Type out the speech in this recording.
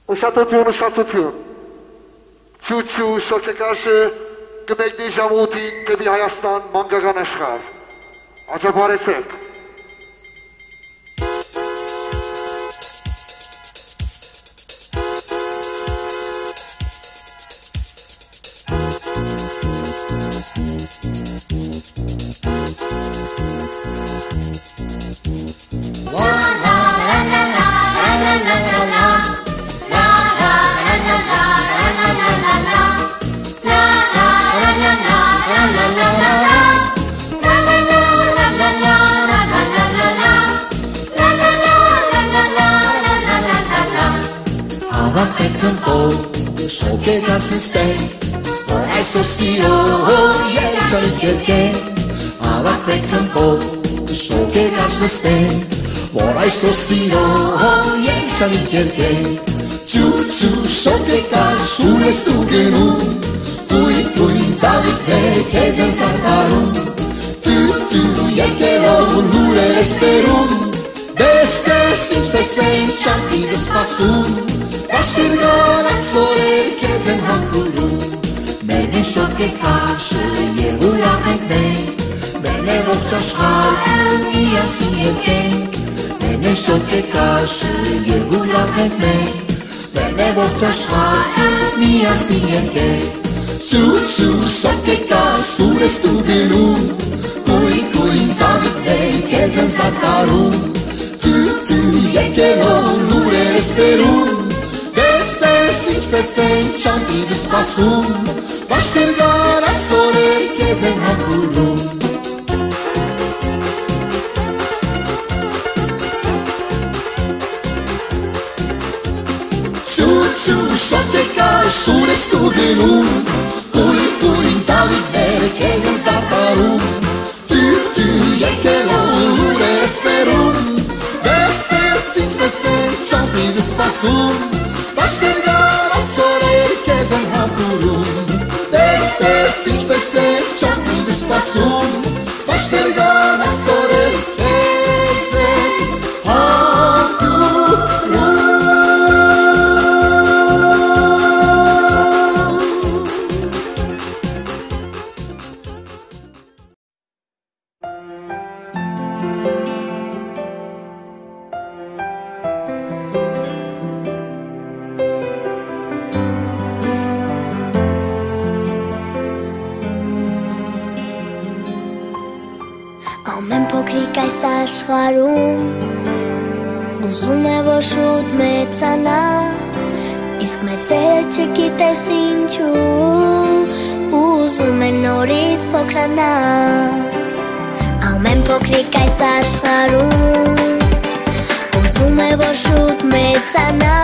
Ուշադրություն։ Չուչու շոկեկաշը կմեկնի ժամուտին կեպի Հայաստան մանկական աշխարհ։ Աջակցեք։ Շոկեկաշն ստեն, որ այսօր սիրո երջանիկ երկեն, ավակվեք թմբով, շոկեկաշն ստեն, որ այսօր սիրո երջանիկ երկեն, չուչու շոկեկաշ ուր ես դու գնում, կույն ծաղիքներ քեզ են սարդարում, ծու երկերով լուրեր ես բերում, դես ինչպես են ճամպիդը սպասում, Պաշտերգանած սորեր կեզ են հանգուրում, մերն են շոկեկաշը և ուրախ ենք մենք, մերն է ողջ աշխարհը միասին եկենք, մերն են շոկեկաշը և ուրախ ենք մենք, մերն է ողջ աշխարհը միասին եկենք, Սու շոկեկաշ ուր ես դու գնում, կույն ծաղիքներ կեզ են սարդարում, ծու երկելով լուրեր ես բերում, Դես ինչպես են ճամպիդը սպասում, Պաշտերգանած սորեր կեզ են հանգուրում, Սու շոկեկաշ ուր ես դու գնում, կույն ծաղիքներ կեզ են սարդարում, Ծու երկելով լուրեր ես բերում, Դես ինչպես են ճամպիդը սպասում, Պաշտերգանած սորեր կեզ են հանգուրում, Դես ինչպես են ճամպիդը սպասում, Պաշտերգանած սորեր կեզ են հանգուրում, Ամեն փոքրիկ այս աշխարհում ուզում է որ շուտ մեծանա, իսկ մեծերը չգիտես ինչու ուզում է նորից փոքրանա։ Ամեն փոքրիկ այս աշխարհում ուզում է որ շուտ մեծանա,